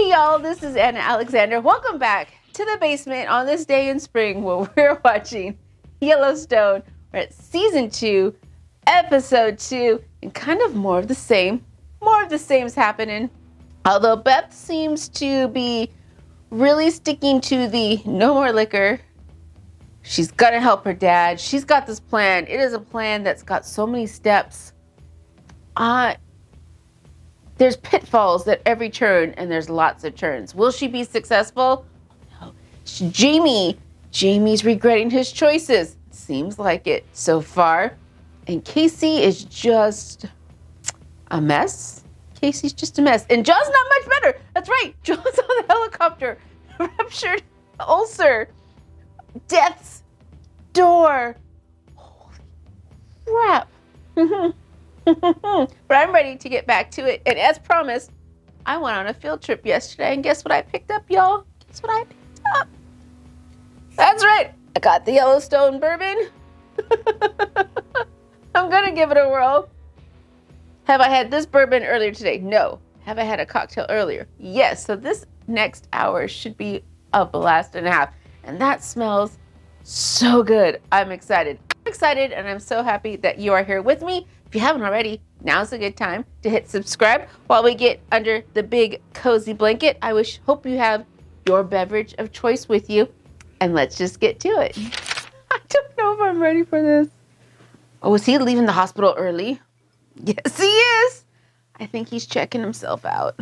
Hey y'all, this is Anna Alexander. Welcome back to the basement on this day in spring where we're watching Yellowstone. We're at season 2, episode 2, and kind of more of the same. More of the same's happening. Although Beth seems to be really sticking to the no more liquor. She's gonna help her dad. She's got this plan. It is a plan that's got so many steps. There's pitfalls at every turn, and there's lots of turns. Will she be successful? No. Jamie's regretting his choices. Seems like it so far. And Casey is just a mess. Casey's just a mess. And John's not much better. That's right. John's on the helicopter. Ruptured ulcer. Death's door. Holy crap. But I'm ready to get back to it. And as promised, I went on a field trip yesterday. And guess what I picked up, y'all? Guess what I picked up? That's right. I got the Yellowstone bourbon. I'm going to give it a whirl. Have I had this bourbon earlier today? No. Have I had a cocktail earlier? Yes. So this next hour should be a blast and a half. And that smells so good. I'm excited. And I'm so happy that you are here with me. If you haven't already, now's a good time to hit subscribe while we get under the big cozy blanket. Hope you have your beverage of choice with you. And let's just get to it. I don't know if I'm ready for this. Oh, is he leaving the hospital early? Yes, he is. I think he's checking himself out.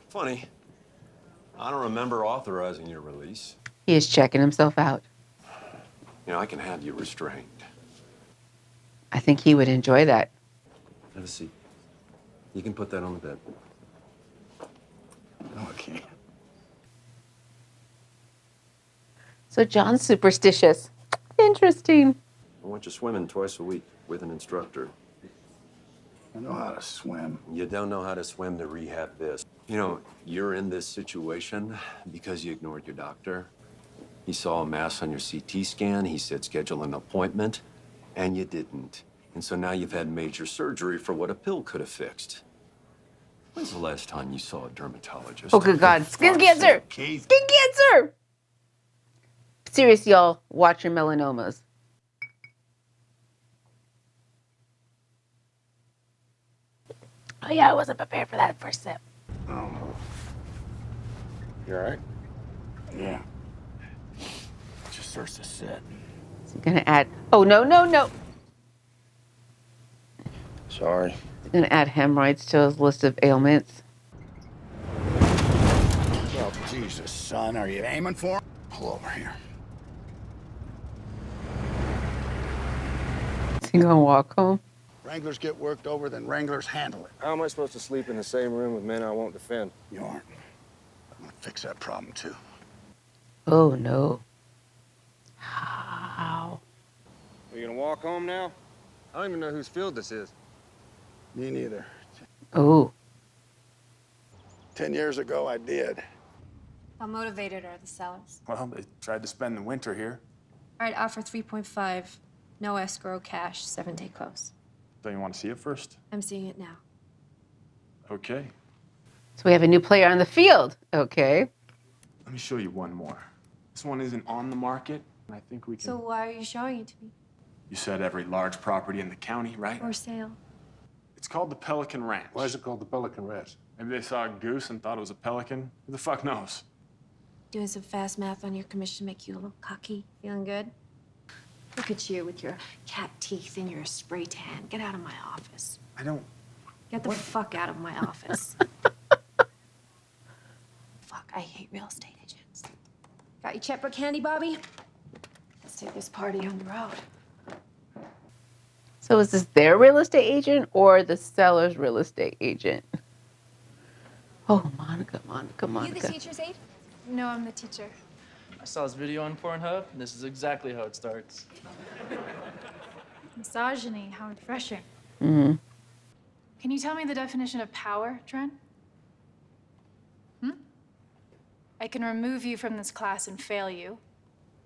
Funny. I don't remember authorizing your release. He is checking himself out. You know, I can have you restrained. I think he would enjoy that. Have a seat. You can put that on the bed. No, I can't. So John's superstitious. Interesting. I want you swimming twice a week with an instructor. I know how to swim. You don't know how to swim to rehab this. You know, you're in this situation because you ignored your doctor. He saw a mass on your CT scan. He said schedule an appointment, and you didn't. And so now you've had major surgery for what a pill could have fixed. When's the last time you saw a dermatologist? Oh, good God. Skin cancer. Keith. Skin cancer. Serious, y'all. Watch your melanomas. Oh, yeah, I wasn't prepared for that first sip. Oh, You all right? yeah. Just starts to sit. Is he gonna add? Oh, no. Sorry. He's gonna add hemorrhoids to his list of ailments. Well, Jesus, son, are you aiming for him? Pull over here. Is he gonna walk home? Wranglers get worked over, then Wranglers handle it. How am I supposed to sleep in the same room with men I won't defend? You aren't. I'm gonna fix that problem, too. Oh, no. How? Are you gonna walk home now? I don't even know whose field this is. Me neither. Oh. 10 years ago, I did. How motivated are the sellers? Well, they tried to spend the winter here. All right, offer 3.5. No escrow, cash, 7-day close. Don't you want to see it first? I'm seeing it now. Okay. So we have a new player on the field. Okay. Let me show you one more. This one isn't on the market, and I think we can... So why are you showing it to me? You said every large property in the county, right? For sale. It's called the Pelican Ranch. Why is it called the Pelican Ranch? Maybe they saw a goose and thought it was a pelican. Who the fuck knows? Doing some fast math on your commission make you a little cocky. Feeling good? Look at you with your cat teeth and your spray tan. Get out of my office. I don't... Get the fuck out of my office. Fuck, I hate real estate agents. Got your checkbook handy, Bobby? Let's take this party on the road. So is this their real estate agent or the seller's real estate agent? Oh, Monica. You the teacher's aide? No, I'm the teacher. I saw this video on Pornhub, and this is exactly how it starts. Misogyny, how refreshing. Mm-hmm. Can you tell me the definition of power, Trent? I can remove you from this class and fail you,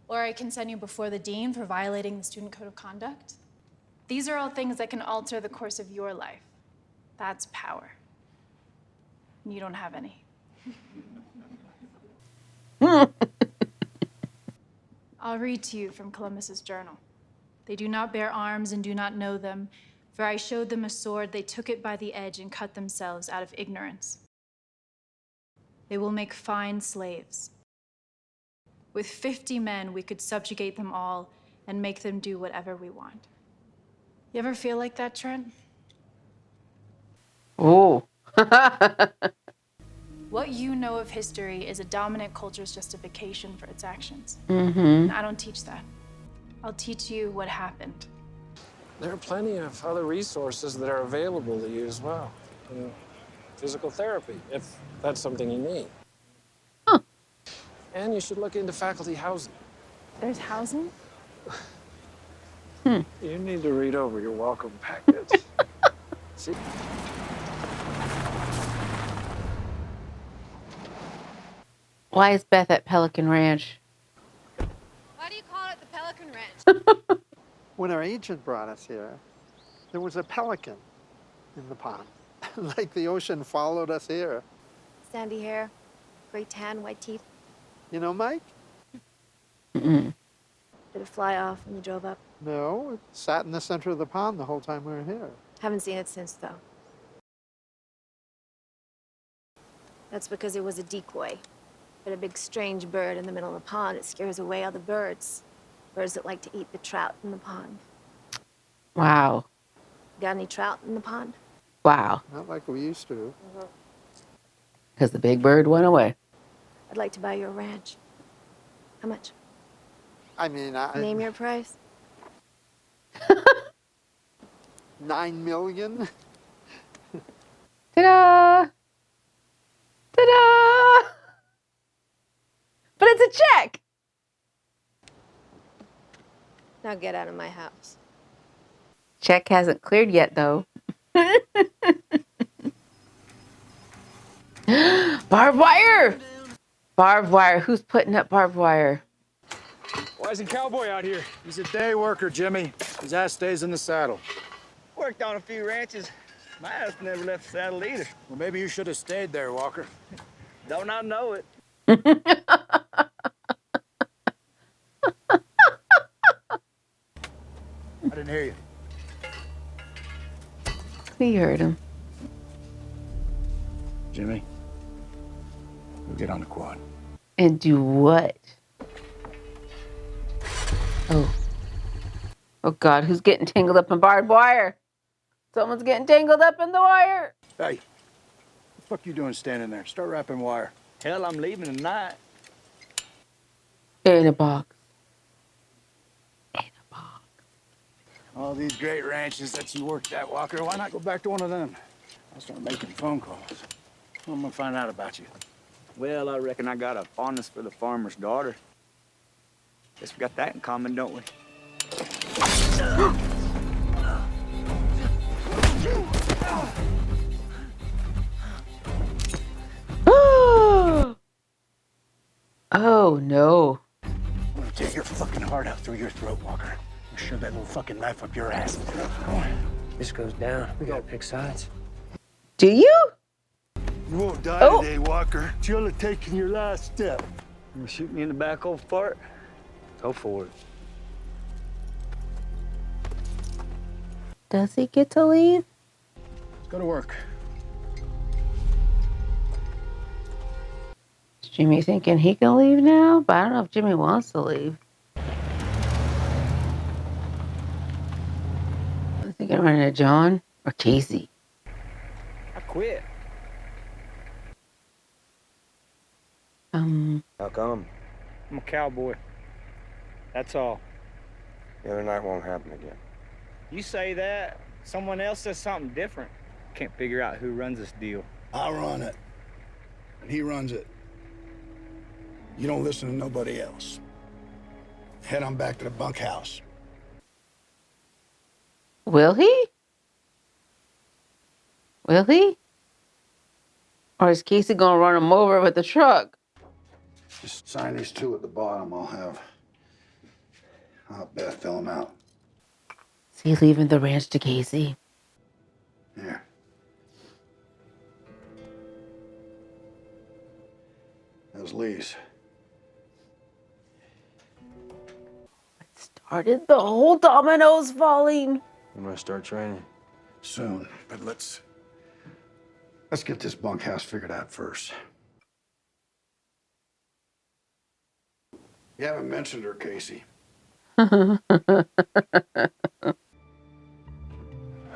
or I can send you before the dean for violating the student code of conduct. These are all things that can alter the course of your life. That's power. And you don't have any. I'll read to you from Columbus's journal. They do not bear arms and do not know them, for I showed them a sword, they took it by the edge and cut themselves out of ignorance. They will make fine slaves. With 50 men, we could subjugate them all and make them do whatever we want. You ever feel like that, Trent? Oh. What you know of history is a dominant culture's justification for its actions. Mm-hmm. And I don't teach that. I'll teach you what happened. There are plenty of other resources that are available to you as well. You know, physical therapy, if that's something you need. Huh. And you should look into faculty housing. There's housing? You need to read over your welcome package. See? Why is Beth at Pelican Ranch? Why do you call it the Pelican Ranch? When our agent brought us here, there was a pelican in the pond. Like the ocean followed us here. Sandy hair, gray tan, white teeth. You know, Mike? Mm-mm. Did it fly off when you drove up? No, it sat in the center of the pond the whole time we were here. Haven't seen it since, though. That's because it was a decoy. But a big strange bird in the middle of the pond, it scares away other birds. Birds that like to eat the trout in the pond. Wow. Got any trout in the pond? Wow. Not like we used to. Because the big bird went away. I'd like to buy your ranch. How much? I mean, Name your price. $9 million? Ta-da! Ta-da! But it's a check! Now get out of my house. Check hasn't cleared yet, though. Barbed wire! Barbed wire. Who's putting up barbed wire? Why isn't Cowboy out here? He's a day worker, Jimmy. His ass stays in the saddle. Worked on a few ranches. My ass never left the saddle either. Well, maybe you should have stayed there, Walker. Don't I know it? I didn't hear you. We heard him. Jimmy, we'll get on the quad. And do what? Oh. Oh, God. Who's getting tangled up in barbed wire? Someone's getting tangled up in the wire. Hey, what the fuck you doing standing there? Start wrapping wire. Hell, I'm leaving tonight. In a box. In a box. All these great ranches that you worked at, Walker, why not go back to one of them? I'll start making phone calls. I'm gonna find out about you. Well, I reckon I got a fondness for the farmer's daughter. Guess we got that in common, don't we? Oh, no. I'm gonna tear your fucking heart out through your throat, Walker. And shove that little fucking knife up your ass. This goes down. We gotta pick sides. Do you? You won't die today, Walker. You'll have taken your last step. You gonna shoot me in the back, old fart? Go for it. Does he get to leave? Let's go to work. Is Jimmy thinking he can leave now? But I don't know if Jimmy wants to leave. Is he gonna run into John or Casey? I quit. How come? I'm a cowboy. That's all. The other night won't happen again. You say that, someone else says something different. Can't figure out who runs this deal. I run it. And he runs it. You don't listen to nobody else. Head on back to the bunkhouse. Will he? Will he? Or is Casey gonna run him over with the truck? Just sign these two at the bottom. I'll have Beth fill them out. Is he leaving the ranch to Casey? Here. Lee's. Started the whole dominoes falling. When do I start training? Soon, but let's get this bunkhouse figured out first. You haven't mentioned her, Casey. I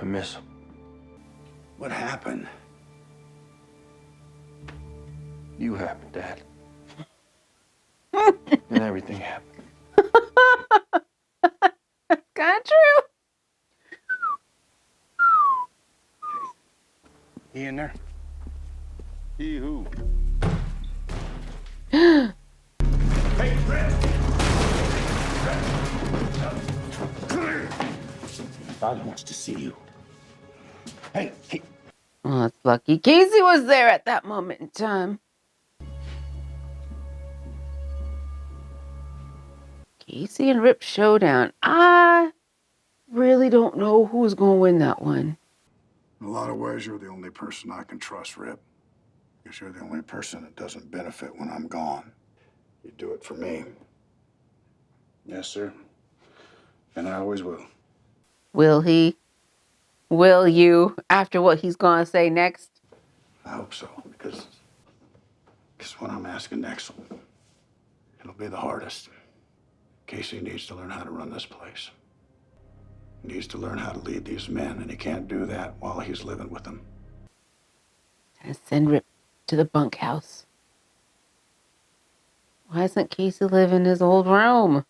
miss him. What happened? You happened, Dad. And everything happened. Kind of true. He in there? He who? God wants to see you. Hey. Oh, that's lucky Casey was there at that moment in time. Casey and Rip showdown. I really don't know who's going to win that one. In a lot of ways, you're the only person I can trust, Rip. Because you're the only person that doesn't benefit when I'm gone. You do it for me. Yes, sir. And I always will. Will he? Will you? After what he's going to say next? I hope so, because what I'm asking next, it'll be the hardest. Casey needs to learn how to run this place. He needs to learn how to lead these men, and he can't do that while he's living with them. And send Rip to the bunkhouse. Why doesn't Casey live in his old room?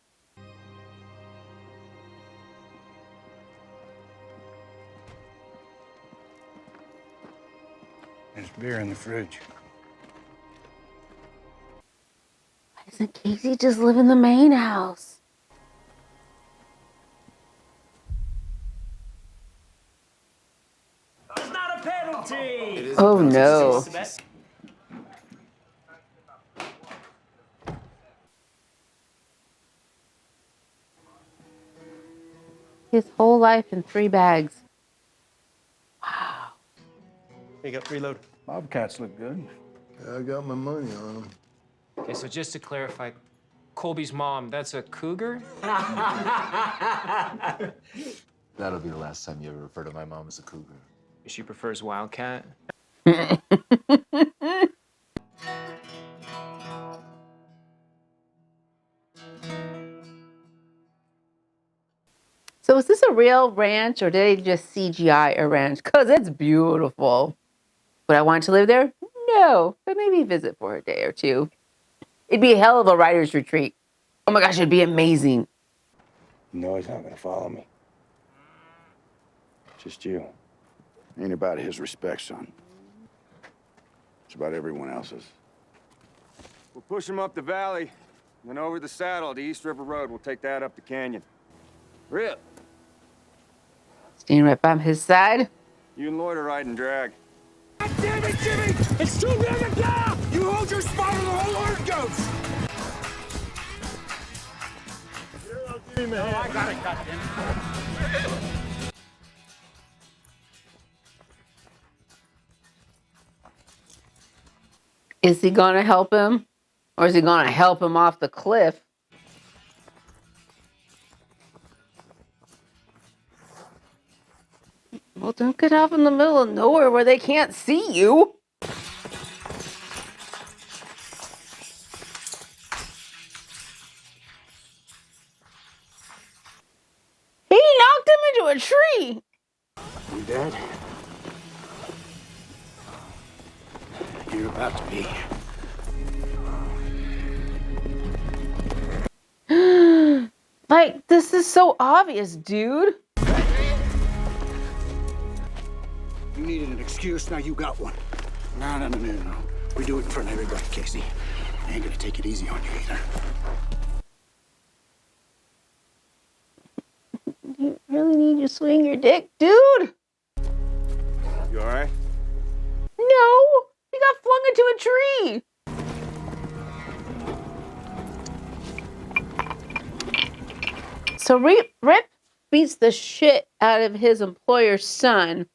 There's beer in the fridge. Why doesn't Casey just live in the main house? It's not a penalty! Oh no. His whole life in 3 bags. Wow. Here you go, reload. Bobcats look good. I got my money on them. Okay, so just to clarify, Colby's mom, that's a cougar? That'll be the last time you ever refer to my mom as a cougar. She prefers Wildcat. So is this a real ranch or did they just CGI a ranch? Because it's beautiful. Would I want to live there? No, but maybe visit for a day or two. It'd be a hell of a writer's retreat. Oh my gosh, it'd be amazing. No, he's not gonna follow me. Just you. Ain't about his respect, son. It's about everyone else's. We'll push him up the valley, then over the saddle to East River Road. We'll take that up the canyon. Rip, Staying right by his side. you and Lloyd are riding drag. God damn it, Jimmy! It's too near the gap! You hold your spot or the whole herd goes! I got it, goddammit. Is he gonna help him? Or is he gonna help him off the cliff? Well, don't get off in the middle of nowhere where they can't see you. He knocked him into a tree. You dead? You're about to be. Like, this is so obvious, dude. You needed an excuse, now you got one. No. We do it in front of everybody, Casey. I ain't gonna take it easy on you either. You really need to swing your dick, dude. You all right? No, he got flung into a tree. So Rip beats the shit out of his employer's son.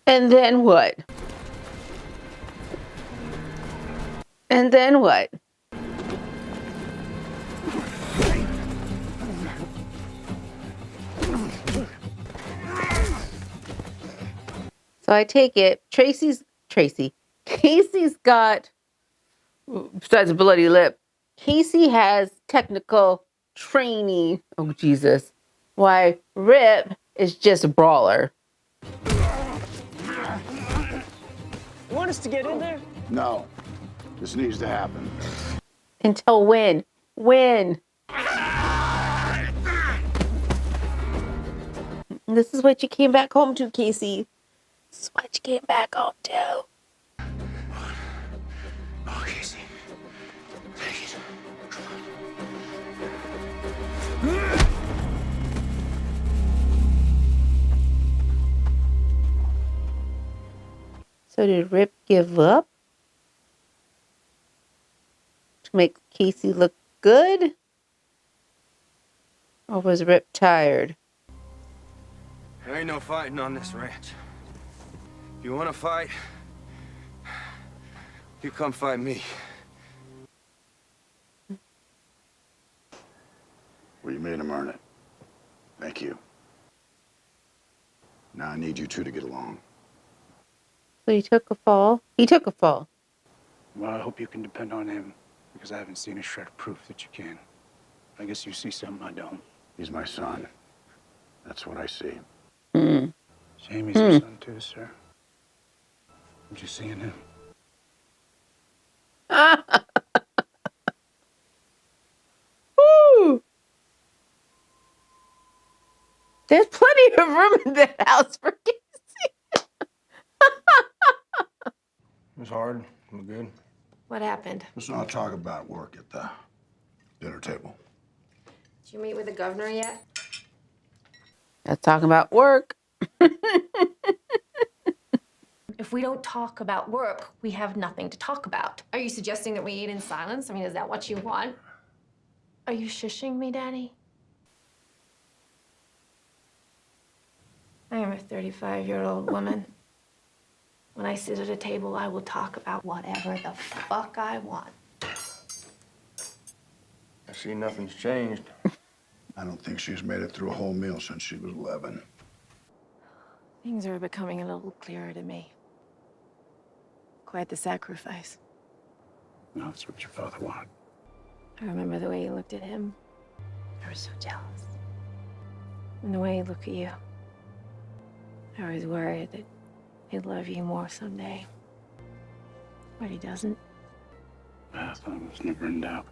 And then what? And then what? So I take it Casey's got, besides a bloody lip, Casey has technical training. Oh, Jesus. Why, Rip is just a brawler. You want us to get in there? No. This needs to happen. Until when? When? This is what you came back home to, Casey. This is what you came back home to. Oh, Casey. Take it. So did Rip give up? To make Casey look good? Or was Rip tired? There ain't no fighting on this ranch. If you want to fight, you come fight me. Well, you made him earn it. Thank you. Now I need you two to get along. So he took a fall? He took a fall. Well, I hope you can depend on him, because I haven't seen a shred of proof that you can. I guess you see something I don't. He's my son. That's what I see. Jamie's your son too, sir. I'm just seeing him. Woo! There's plenty of room in that house for Casey. It was hard. I'm good. What happened? Let's not talk about work at the dinner table. Did you meet with the governor yet? Let's talk about work. If we don't talk about work, we have nothing to talk about. Are you suggesting that we eat in silence? I mean, is that what you want? Are you shushing me, Daddy? I am a 35-year-old woman. When I sit at a table, I will talk about whatever the fuck I want. I see nothing's changed. I don't think she's made it through a whole meal since she was 11. Things are becoming a little clearer to me. Quite the sacrifice. No, that's what your father wanted. I remember the way you looked at him. I was so jealous. And the way he looked at you. I was worried that he'd love you more someday. But he doesn't. I thought it was never in doubt.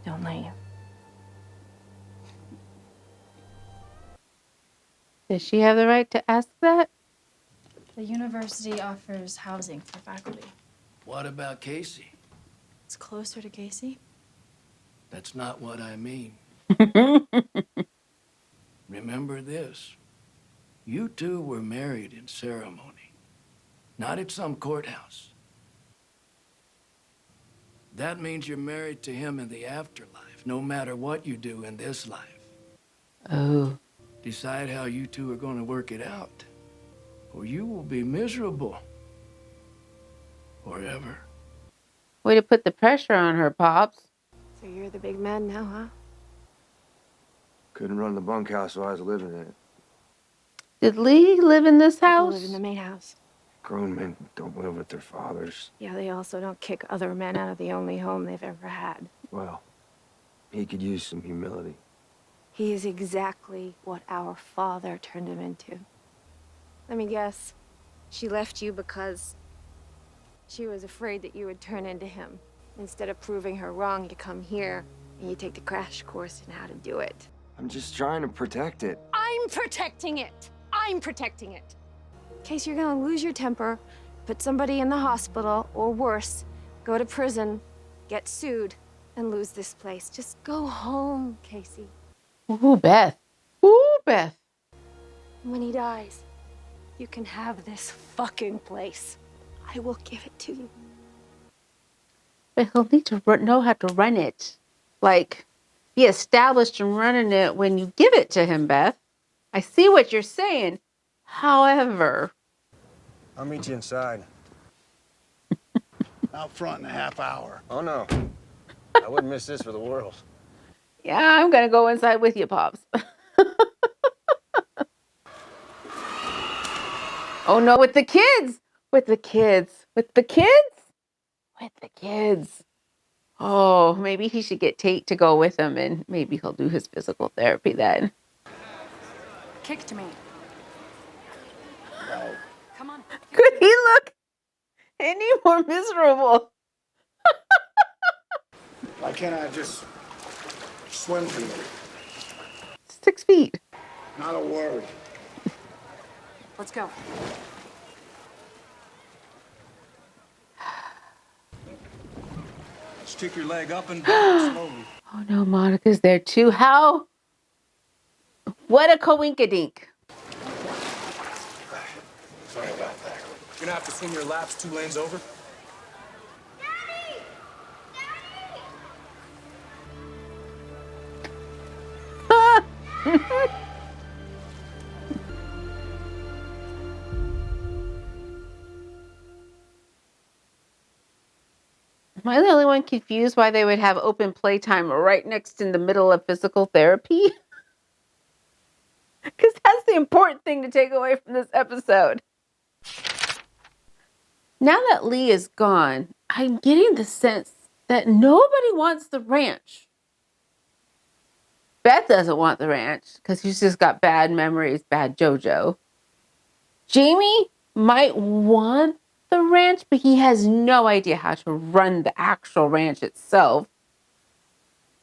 Don't leave. Does she have the right to ask that? The university offers housing for faculty. What about Casey? It's closer to Casey. That's not what I mean. Remember this. You two were married in ceremony, not at some courthouse. That means you're married to him in the afterlife, no matter what you do in this life. Oh. Decide how you two are going to work it out, or you will be miserable forever. Way to put the pressure on her, Pops. So you're the big man now, huh? Couldn't run the bunkhouse while I was living in it. Did Lee live in this I house? live in the main house. Grown men don't live with their fathers. Yeah, they also don't kick other men out of the only home they've ever had. Well, he could use some humility. He is exactly what our father turned him into. Let me guess. She left you because she was afraid that you would turn into him. Instead of proving her wrong, you come here and you take the crash course in how to do it. I'm just trying to protect it. I'm protecting it. I'm protecting it. In case you're gonna lose your temper, put somebody in the hospital, or worse, go to prison, get sued, and lose this place. Just go home, Casey. Ooh, Beth. Ooh, Beth. When he dies, you can have this fucking place. I will give it to you. But he'll need to know how to run it. Like, be established in running it when you give it to him, Beth. I see what you're saying. However, I'll meet you inside. Out front in a half hour. Oh, no. I wouldn't miss this for the world. Yeah, I'm gonna go inside with you, Pops. Oh no, with the kids! With the kids! With the kids! With the kids! Oh, maybe he should get Tate to go with him and maybe he'll do his physical therapy then. Kick to me. Come on. Could he look any more miserable? Why can't I just swim to you? 6 feet. Not a word. Let's go. Stick your leg up and down slowly. Oh no, Monica's there too. How? What a coinkadink. Sorry about that. You're gonna have to swim your laps 2 lanes over. Am I the only one confused why they would have open playtime right next in the middle of physical therapy? Because that's the important thing to take away from this episode. Now that Lee is gone, I'm getting the sense that nobody wants the ranch. Beth doesn't want the ranch because she's just got bad memories, bad JoJo. Jamie might want the ranch, but he has no idea how to run the actual ranch itself.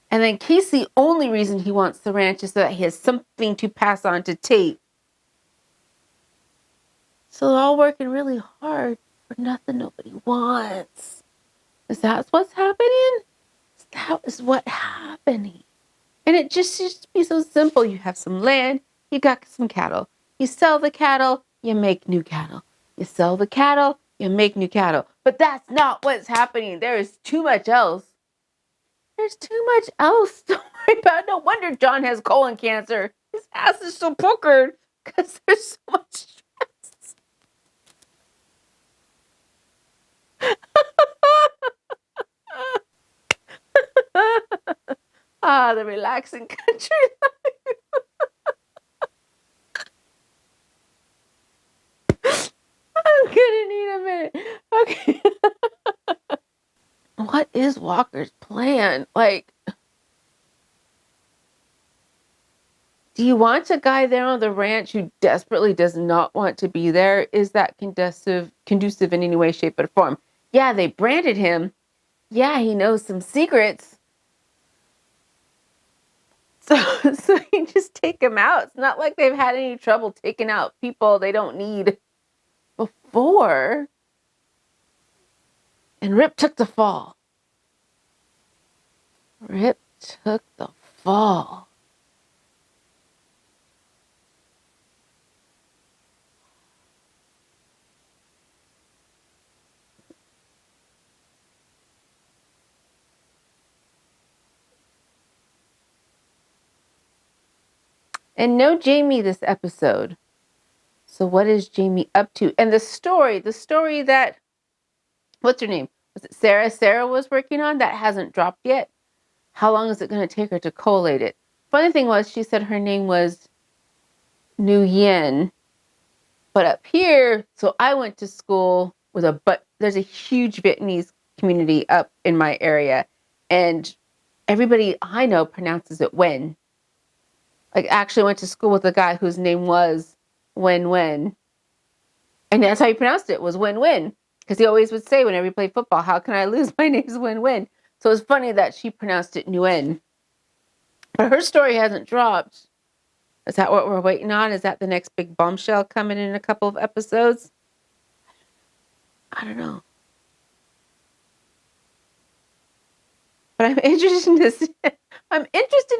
And then Casey, only reason he wants the ranch is so that he has something to pass on to Tate. So they're all working really hard for nothing nobody wants. Is that what's happening? That is what's happening. And it just used to be so simple. You have some land, you got some cattle. You sell the cattle, you make new cattle. You sell the cattle, you make new cattle. But that's not what's happening. There is too much else. There's too much else to worry about. No wonder John has colon cancer. His ass is so puckered because there's so much stress. Ah, the relaxing country life. I'm gonna need a minute. Okay. What is Walker's plan? Like, do you want a guy there on the ranch who desperately does not want to be there? Is that conducive in any way, shape, or form? Yeah, they branded him. Yeah, he knows some secrets. So you just take him out. It's not like they've had any trouble taking out people they don't need before. And Rip took the fall. Rip took the fall. And no Jamie this episode. So what is Jamie up to? And the story that, what's her name? Was it Sarah? Sarah was working on that hasn't dropped yet. How long is it going to take her to collate it? Funny thing was, she said her name was Nguyen. But up here, so I went to school with there's a huge Vietnamese community up in my area. And everybody I know pronounces it Wen. Like, actually went to school with a guy whose name was Wen Wen. And that's how he pronounced it, was Wen Wen. Because he always would say whenever he played football, how can I lose? My name's Wen Wen. So it's funny that she pronounced it Nguyen. But her story hasn't dropped. Is that what we're waiting on? Is that the next big bombshell coming in a couple of episodes? I don't know. But I'm interested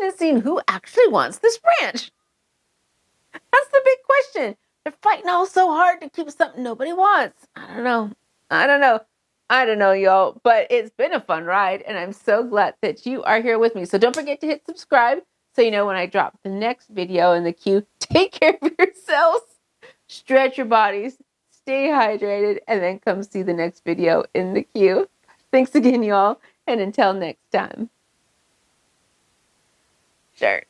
in seeing who actually wants this ranch. That's the big question. They're fighting all so hard to keep something nobody wants. I don't know, y'all. But it's been a fun ride, and I'm so glad that you are here with me. So don't forget to hit subscribe so you know when I drop the next video in the queue. Take care of yourselves. Stretch your bodies. Stay hydrated. And then come see the next video in the queue. Thanks again, y'all. And until next time. Sure.